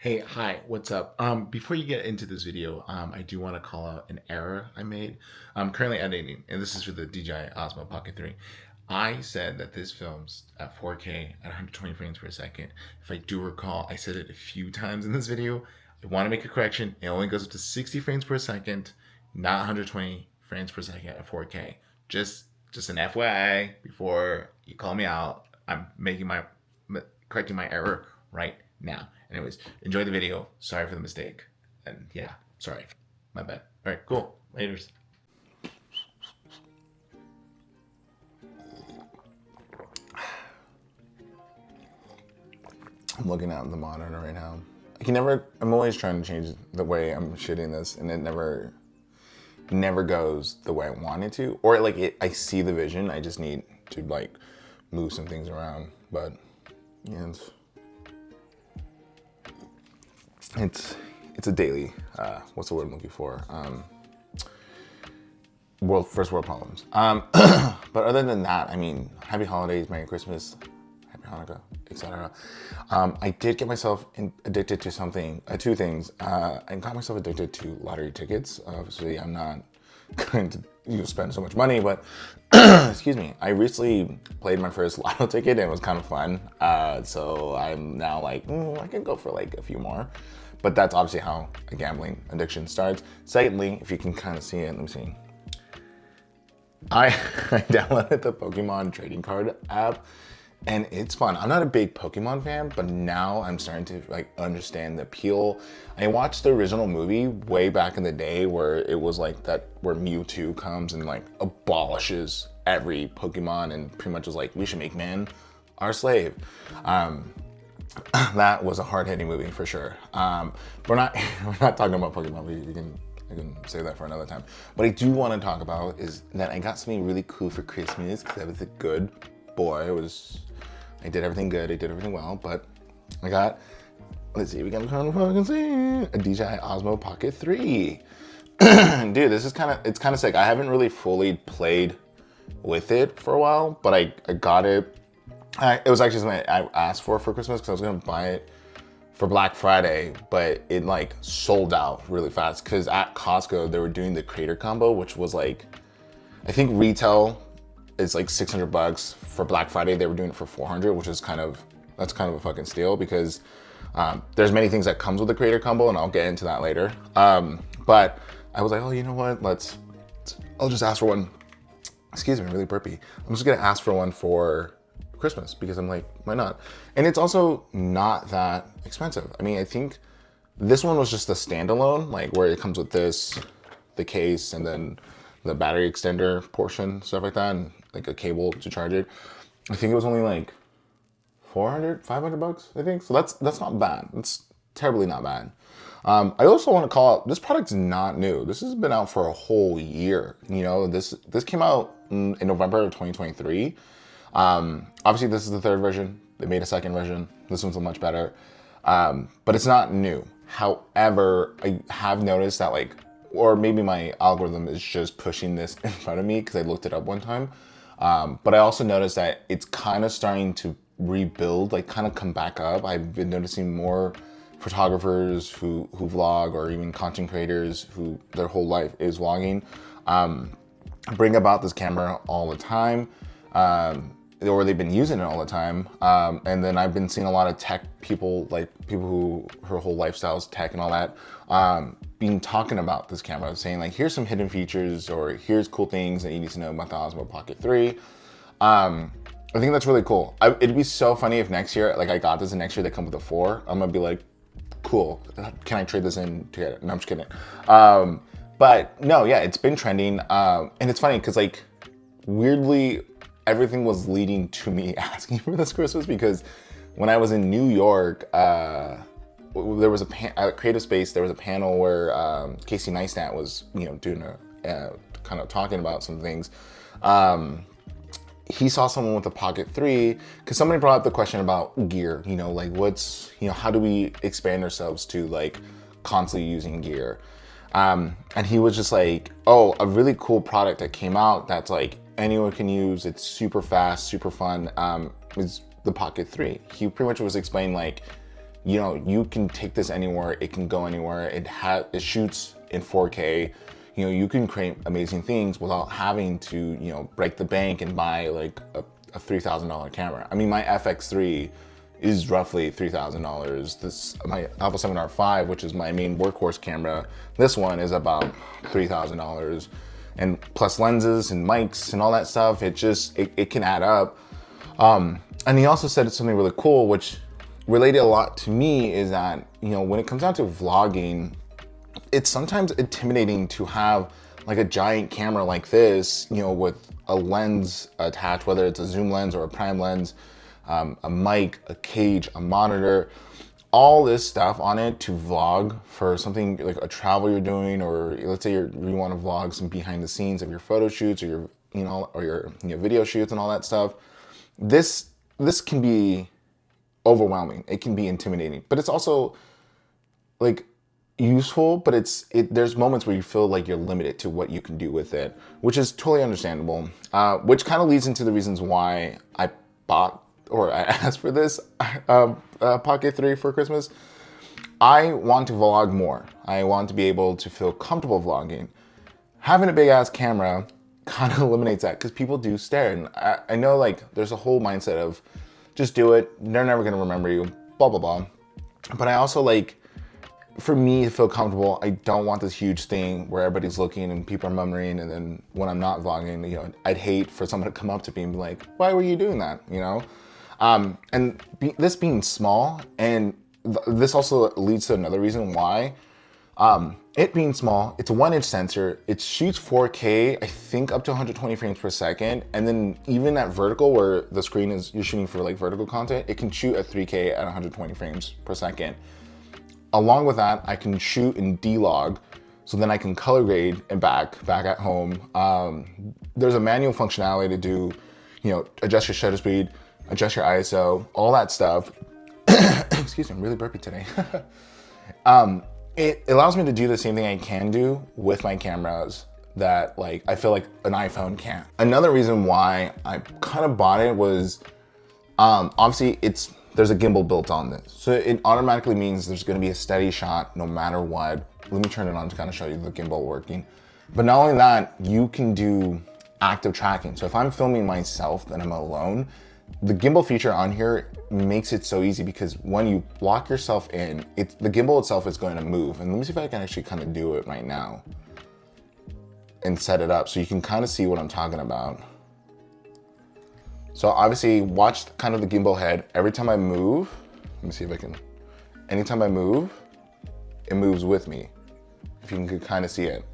Hi, what's up? Before you get into this video, I do want to call out an error I made. I'm currently editing, and this is for the DJI Osmo Pocket 3. I said that this films at 4K at 120 frames per second. If I do recall, I said it a few times in this video. I want to make a correction. It only goes up to 60 frames per second, not 120 frames per second at 4K. Just an FYI before you call me out. I'm making my correcting my error right now. Anyways, enjoy the video. Sorry for the mistake. And yeah, sorry. My bad. All right, cool. Laters. I'm looking at the monitor right now. I'm always trying to change the way I'm shooting this, and it never goes the way I want it to. Or I see the vision. I just need to move some things around. But yeah, it's a daily. What's the word I'm looking for? First world problems. But other than that, I mean, happy holidays, Merry Christmas, Happy Hanukkah, etc. I did get myself addicted to two things. I got myself addicted to lottery tickets. Obviously, I'm not going to spend so much money, but excuse me. I recently played my first lotto ticket and it was kind of fun. So I'm now I can go for a few more. But that's obviously how a gambling addiction starts. Secondly, if you can kind of see it, let me see. I downloaded the Pokemon trading card app and it's fun. I'm not a big Pokemon fan, but now I'm starting to understand the appeal. I watched the original movie way back in the day where it was where Mewtwo comes and abolishes every Pokemon and pretty much was we should make man our slave. That was a hard-hitting movie for sure. We're not talking about Pokemon. I can say that for another time. What I do want to talk about is that I got something really cool for Christmas because I was a good boy. I did everything good. I did everything well. But I got, let's see, we can fucking see a DJI Osmo Pocket 3. Dude, it's kind of sick. I haven't really fully played with it for a while, but I got it. It was actually something I asked for Christmas because I was gonna buy it for Black Friday, but it sold out really fast because at Costco they were doing the creator combo, which was I think retail is $600. For Black Friday they were doing it for 400, which is that's kind of a fucking steal because there's many things that comes with the creator combo, and I'll get into that later. But I was oh, you know what? I'll just ask for one. Excuse me, I'm really burpy. I'm just gonna ask for one for Christmas because I'm why not? And it's also not that expensive. I mean, I think this one was just a standalone, where it comes with the case, and then the battery extender portion, stuff like that, and a cable to charge it. I think it was only 400, 500 bucks, I think. So that's not bad. It's terribly not bad. I also want to call out, this product's not new. This has been out for a whole year. This came out in November of 2023. Obviously this is the third version. They made a second version. This one's much better. But it's not new. However, I have noticed that or maybe my algorithm is just pushing this in front of me because I looked it up one time. But I also noticed that it's kind of starting to rebuild, kind of come back up. I've been noticing more photographers who vlog, or even content creators who their whole life is vlogging, bring about this camera all the time. Or they've been using it all the time. And then I've been seeing a lot of tech people, people who her whole lifestyle is tech and all that, being talking about this camera, saying here's some hidden features, or here's cool things that you need to know about the Osmo Pocket 3. I think that's really cool. It'd be so funny if next year, I got this and next year they come with a 4. I'm gonna be cool, can I trade this in to get it? No, I'm just kidding. But no, yeah, it's been trending. And it's funny because weirdly, everything was leading to me asking for this Christmas because when I was in New York, there was a creative space. There was a panel where Casey Neistat was, doing a kind of talking about some things. He saw someone with a Pocket 3 because somebody brought up the question about gear. What's, how do we expand ourselves to constantly using gear? And he was just oh, a really cool product that came out that's anyone can use. It's super fast, super fun. Is the Pocket 3. He pretty much was explaining you know, you can take this anywhere. It can go anywhere. It shoots in 4K. You know, you can create amazing things without having to, you know, break the bank and buy like a $3,000 camera. I mean, my FX3 is roughly $3,000. This, my Alpha 7R5, which is my main workhorse camera, this one is about $3,000. And plus lenses and mics and all that stuff, it can add up. And he also said something really cool, which related a lot to me, is that, you know, when it comes down to vlogging, it's sometimes intimidating to have like a giant camera like this, you know, with a lens attached, whether it's a zoom lens or a prime lens, a mic, a cage, a monitor, all this stuff on it to vlog for something like a travel you're doing, or let's say you want to vlog some behind the scenes of your photo shoots or your, you know, or your, you know, video shoots and all that stuff. This can be overwhelming. It can be intimidating, but it's also like useful, but there's moments where you feel like you're limited to what you can do with it, which is totally understandable. Which kind of leads into the reasons why I bought, or I asked for this Pocket 3 for Christmas. I want to vlog more. I want to be able to feel comfortable vlogging. Having a big ass camera kind of eliminates that, because people do stare. And I know like there's a whole mindset of just do it, they're never gonna remember you, blah, blah, blah. But I also like, for me to feel comfortable, I don't want this huge thing where everybody's looking and people are murmuring, and then when I'm not vlogging, you know, I'd hate for someone to come up to me and be like, why were you doing that, you know? This being small, and this also leads to another reason why. It being small, it's a 1-inch sensor, it shoots 4K, I think up to 120 frames per second, and then even at vertical, where the screen is, you're shooting for like vertical content, it can shoot at 3K at 120 frames per second. Along with that, I can shoot in D-Log, so then I can color grade and back at home. There's a manual functionality to do, you know, adjust your shutter speed, adjust your ISO, all that stuff. Excuse me, I'm really burpy today. It allows me to do the same thing I can do with my cameras that like I feel like an iPhone can't. Another reason why I kind of bought it was obviously there's a gimbal built on this. So it automatically means there's gonna be a steady shot no matter what. Let me turn it on to kind of show you the gimbal working. But not only that, you can do active tracking. So if I'm filming myself and I'm alone, the gimbal feature on here makes it so easy, because when you lock yourself in, the gimbal itself is going to move. And let me see if I can actually kind of do it right now and set it up so you can kind of see what I'm talking about. So obviously watch kind of the gimbal head. Every time I move, let me see if I can, anytime I move, it moves with me. If you can kind of see it.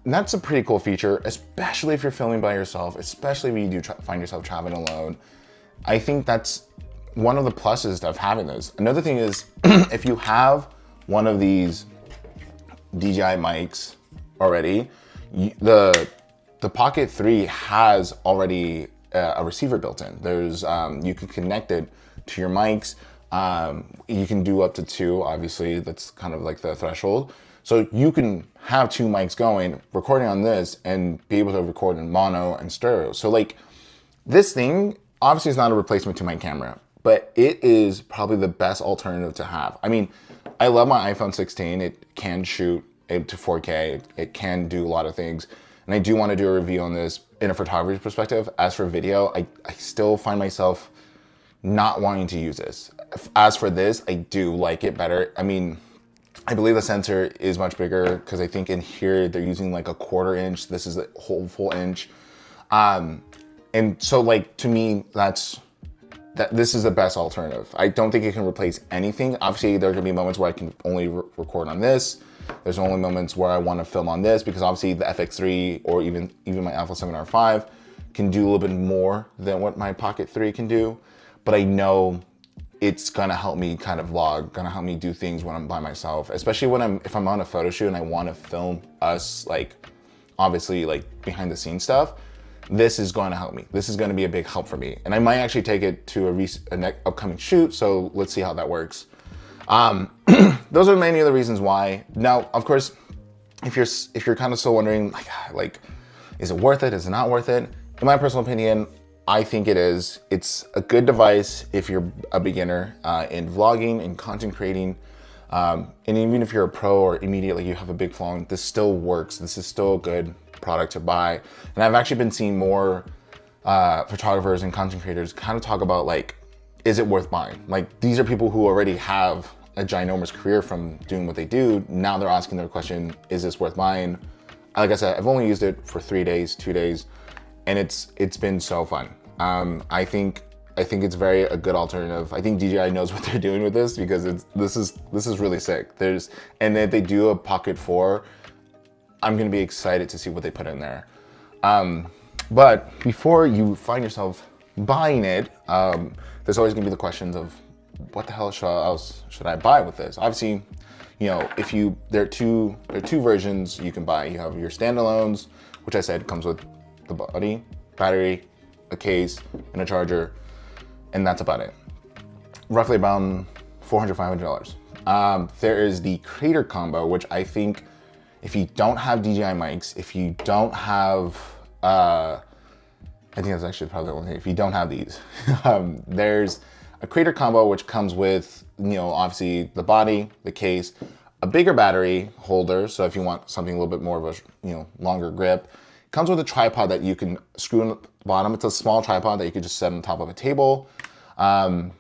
That's a pretty cool feature, especially if you're filming by yourself, especially if you do find yourself traveling alone. I think that's one of the pluses of having this. Another thing is, if you have one of these DJI mics already, the Pocket 3 has already a receiver built in. There's you can connect it to your mics. You can do up to 2, obviously, that's kind of like the threshold. So you can have 2 mics going, recording on this, and be able to record in mono and stereo. So like, this thing obviously is not a replacement to my camera, but it is probably the best alternative to have. I mean, I love my iPhone 16. It can shoot it to 4K. It can do a lot of things. And I do want to do a review on this in a photography perspective. As for video, I still find myself not wanting to use this. As for this, I do like it better. I mean, I believe the sensor is much bigger, because I think in here they're using like a 1/4 inch. This is a whole full inch. And so like, to me, this is the best alternative. I don't think it can replace anything. Obviously there are gonna be moments where I can only record on this. There's only moments where I want to film on this, because obviously the FX3 or even my Alpha 7R5 can do a little bit more than what my Pocket 3 can do. But I know it's gonna help me kind of vlog, gonna help me do things when I'm by myself, especially if I'm on a photo shoot and I want to film us, like obviously like behind the scenes stuff. This is going to help me. This is going to be a big help for me, and I might actually take it to an upcoming shoot. So let's see how that works. Those are many of the reasons why. Now, of course, if you're kind of still wondering, like, is it worth it? Is it not worth it? In my personal opinion, I think it is. It's a good device if you're a beginner in vlogging and content creating. And even if you're a pro or immediately you have a big following, this still works. This is still a good product to buy. And I've actually been seeing more photographers and content creators kind of talk about like, is it worth buying? Like these are people who already have a ginormous career from doing what they do. Now they're asking their question, is this worth buying? Like I said, I've only used it for 3 days, 2 days, and it's been so fun. I think it's a good alternative. I think DJI knows what they're doing with this because this is really sick. And if they do a Pocket 4, I'm gonna be excited to see what they put in there. But before you find yourself buying it, there's always gonna be the questions of what the hell else should I buy with this? Obviously, you know, there are two versions you can buy. You have your standalones, which I said comes with the body, battery, a case, and a charger, and that's about it. Roughly about $400, $500. There is the creator combo, which I think if you don't have DJI mics, if you don't have, I think that's actually probably the only thing. If you don't have these, there's a creator combo, which comes with, you know, obviously the body, the case, a bigger battery holder. So if you want something a little bit more of a, you know, longer grip, it comes with a tripod that you can screw in the bottom. It's a small tripod that you can just set on top of a table. As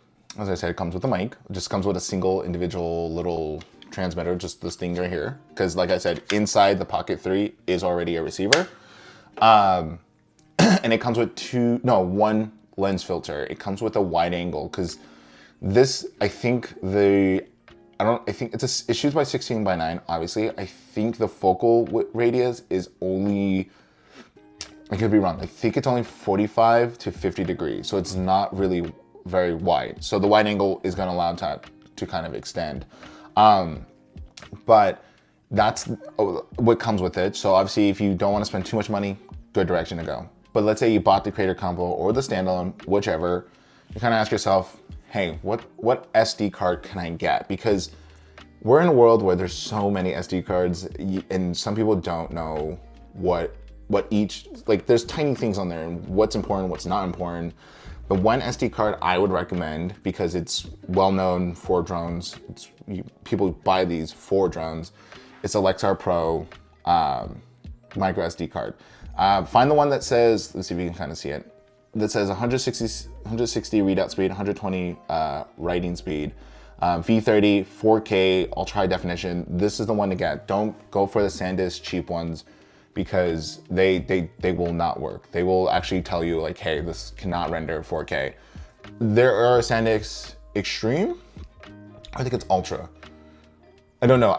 I said, it comes with a mic. It just comes with a single individual little transmitter, just this thing right here. Because like I said, inside the Pocket 3 is already a receiver. And it comes with one lens filter. It comes with a wide angle because this, I think it shoots by 16:9, obviously. I think the focal radius is only, I could be wrong, I think it's only 45 to 50 degrees. So it's not really very wide. So the wide angle is gonna allow that to kind of extend. But that's what comes with it. So obviously if you don't wanna spend too much money, good direction to go. But let's say you bought the creator combo or the standalone, whichever, you kind of ask yourself, hey, what SD card can I get? Because we're in a world where there's so many SD cards and some people don't know what each, like there's tiny things on there and what's important, what's not important. The one SD card I would recommend, because it's well known for drones, people buy these for drones, it's a Lexar Pro micro SD card. Find the one that says, let's see if you can kind of see it, that says 160 readout speed, 120 writing speed, V30, 4K, ultra high definition. This is the one to get. Don't go for the SanDisk cheap ones because they will not work. They will actually tell you like, hey, this cannot render 4K. There are SanDisk Extreme, I think it's Ultra. I don't know.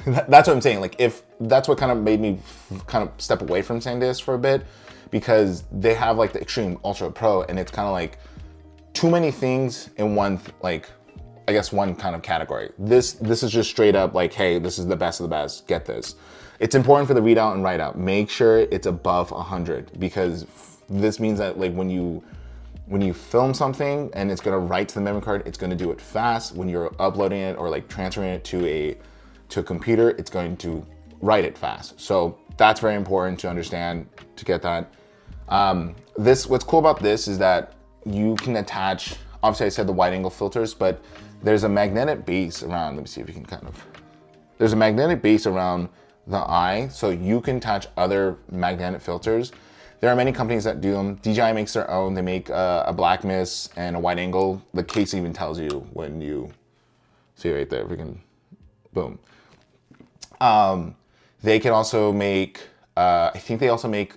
That's what I'm saying. Like if that's what kind of made me kind of step away from SanDisk for a bit, because they have like the Extreme, Ultra, Pro, and it's kind of like too many things in one, like I guess one kind of category. This is just straight up like, hey, this is the best of the best. Get this. It's important for the readout and write out. Make sure it's above 100 because this means that like when you film something and it's gonna write to the memory card, it's gonna do it fast. When you're uploading it or like transferring it to a computer, it's going to write it fast. So that's very important to understand to get that. What's cool about this is that you can attach, obviously I said the wide angle filters, but there's a magnetic base around, let me see if you can there's a magnetic base around the eye, so you can attach other magnetic filters. There are many companies that do them. DJI makes their own. They make a black mist and a wide angle. The case even tells you when you see right there, if we can, boom. They can also make, I think they also make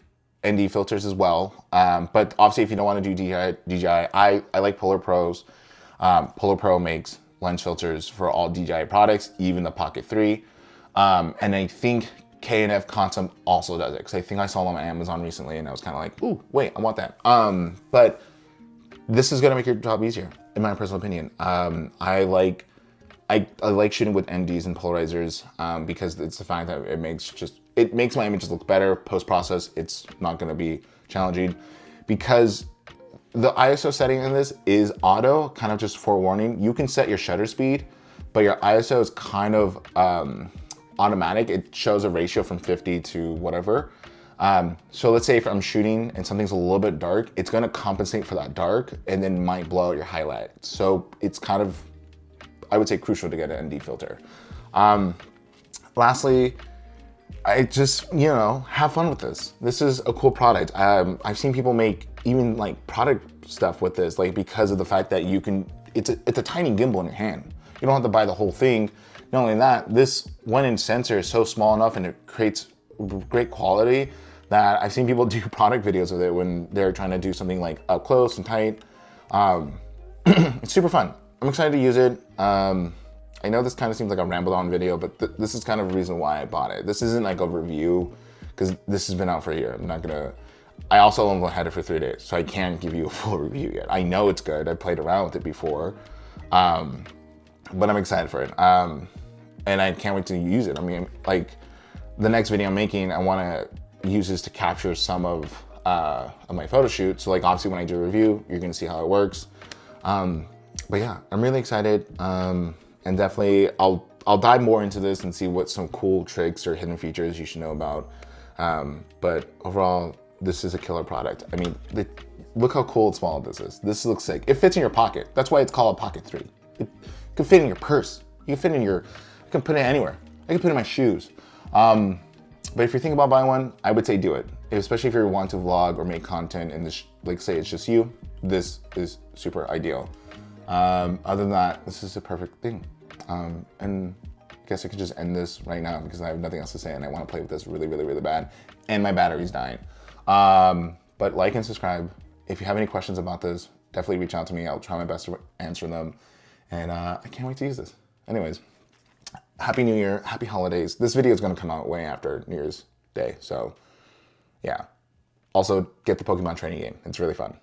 ND filters as well. But obviously if you don't want to do DJI, I like Polar Pros. Polar Pro makes lens filters for all DJI products, even the Pocket 3. And I think K&F Quantum also does it, because I think I saw them on Amazon recently and I was kind of like, ooh, wait, I want that. But this is gonna make your job easier, in my personal opinion. I like shooting with NDs and polarizers because it's the fact that it makes my images look better post-process. It's not gonna be challenging because the ISO setting in this is auto, kind of just forewarning. You can set your shutter speed, but your ISO is kind of automatic. It shows a ratio from 50 to whatever. So let's say if I'm shooting and something's a little bit dark, it's gonna compensate for that dark and then might blow out your highlight. So it's kind of, I would say, crucial to get an ND filter. Lastly, I just, have fun with this. This is a cool product. I've seen people make even like product stuff with this, like because of the fact that you can, it's a tiny gimbal in your hand. You don't have to buy the whole thing. Not only that, this 1-inch sensor is so small enough and it creates great quality that I've seen people do product videos with it when they're trying to do something like up close and tight. It's super fun. I'm excited to use it. I know this kind of seems like a ramble on video, but this is kind of the reason why I bought it. This isn't like a review because this has been out for a year. I also only had it for 3 days, so I can't give you a full review yet. I know it's good. I played around with it before, but I'm excited for it. And I can't wait to use it. I mean, like the next video I'm making, I want to use this to capture some of my photo shoot. So like obviously when I do a review, you're gonna see how it works. But yeah, I'm really excited. And definitely I'll dive more into this and see what some cool tricks or hidden features you should know about. But overall, this is a killer product. I mean, look how cool and small this is. This looks sick. It fits in your pocket. That's why it's called a Pocket 3. It can fit in your purse. You can put it anywhere. I can put it in my shoes. But if you're thinking about buying one, I would say do it. Especially if you want to vlog or make content and this, like say it's just you, this is super ideal. Other than that, this is a perfect thing. And I guess I could just end this right now because I have nothing else to say and I want to play with this really, really, really bad. And my battery's dying. But like and subscribe. If you have any questions about this, definitely reach out to me. I'll try my best to answer them. And I can't wait to use this. Anyways, Happy New Year, happy holidays. This video is going to come out way after New Year's Day. So yeah. Also, get the Pokemon training game. It's really fun.